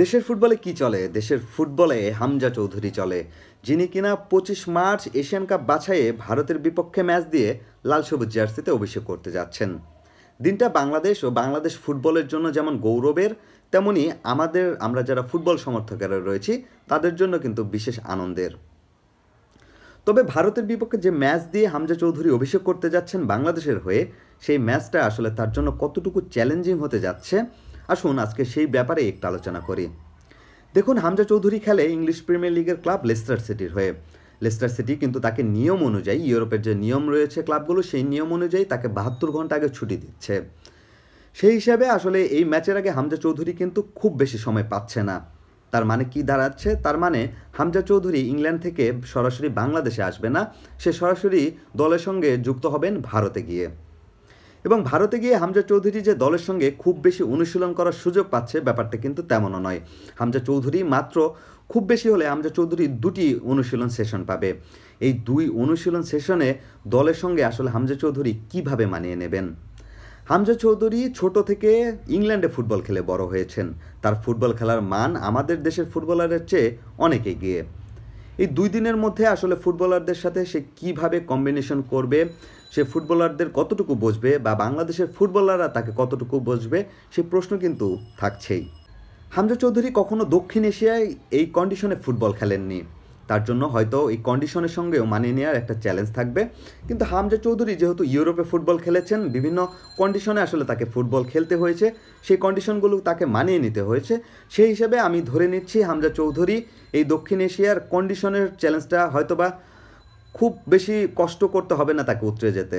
দেশের ফুটবলে কি চলে? দেশের ফুটবলে হামজা চৌধুরী চলে। যিনি কিনা ২৫ মার্চ এশিয়ান কাপ বাছাইয়ে ভারতের বিপক্ষে ম্যাচ দিয়ে লাল সবুজ জার্সিতে অভিষেক করতে যাচ্ছেন। দিনটা বাংলাদেশ ও বাংলাদেশ ফুটবলের জন্য যেমন গৌরবের, তেমনি আমরা যারা ফুটবল সমর্থকেরা রয়েছি তাদের জন্য কিন্তু বিশেষ আনন্দের। তবে ভারতের বিপক্ষে যে ম্যাচ দিয়ে হামজা চৌধুরী অভিষেক করতে যাচ্ছেন বাংলাদেশের হয়ে, সেই ম্যাচটা আসলে তার জন্য কতটুকু চ্যালেঞ্জিং হতে যাচ্ছে, আসুন আজকে সেই ব্যাপারে একটু আলোচনা করি। দেখুন, হামজা চৌধুরী খেলে ইংলিশ প্রিমিয়ার লিগের ক্লাব লেস্টার সিটির হয়ে। লেস্টার সিটি কিন্তু তাকে নিয়ম অনুযায়ী, ইউরোপের যে নিয়ম রয়েছে ক্লাবগুলো, সেই নিয়ম অনুযায়ী তাকে ৭২ ঘন্টা আগে ছুটি দিচ্ছে। সেই হিসাবে আসলে এই ম্যাচের আগে হামজা চৌধুরী কিন্তু খুব বেশি সময় পাচ্ছে না। তার মানে কি দাঁড়াচ্ছে? তার মানে হামজা চৌধুরী ইংল্যান্ড থেকে সরাসরি বাংলাদেশে আসবে না, সে সরাসরি দলের সঙ্গে যুক্ত হবেন ভারতে গিয়ে। এবং ভারতে গিয়ে হামজা চৌধুরী যে দলের সঙ্গে খুব বেশি অনুশীলন করার সুযোগ পাচ্ছে, ব্যাপারটা কিন্তু তেমনও নয়। হামজা চৌধুরী মাত্র খুব বেশি হলে হামজা চৌধুরী ২টি অনুশীলন সেশন পাবে। এই ২ অনুশীলন সেশনে দলের সঙ্গে আসলে হামজা চৌধুরী কিভাবে মানিয়ে নেবেন? হামজা চৌধুরী ছোট থেকে ইংল্যান্ডে ফুটবল খেলে বড় হয়েছেন। তার ফুটবল খেলার মান আমাদের দেশের ফুটবলারের চেয়ে অনেক এগিয়ে। এই ২ দিনের মধ্যে আসলে ফুটবলারদের সাথে সে কিভাবে কম্বিনেশন করবে, সে ফুটবলারদের কতটুকু বুঝবে বা বাংলাদেশের ফুটবলাররা তাকে কতটুকু বুঝবে, সেই প্রশ্ন কিন্তু থাকছেই। হামজা চৌধুরী কখনো দক্ষিণ এশিয়ায় এই কন্ডিশনে ফুটবল খেলেননি। তার জন্য হয়তো এই কন্ডিশনের সঙ্গেও মানিয়ে নেওয়ার একটা চ্যালেঞ্জ থাকবে। কিন্তু হামজা চৌধুরী যেহেতু ইউরোপে ফুটবল খেলেছেন, বিভিন্ন কন্ডিশনে আসলে তাকে ফুটবল খেলতে হয়েছে, সেই কন্ডিশনগুলো তাকে মানিয়ে নিতে হয়েছে। সেই হিসেবে আমি ধরে নিচ্ছি হামজা চৌধুরী এই দক্ষিণ এশিয়ার কন্ডিশনের চ্যালেঞ্জটা হয়তোবা খুব বেশি কষ্ট করতে হবে না তাকে উতরে যেতে।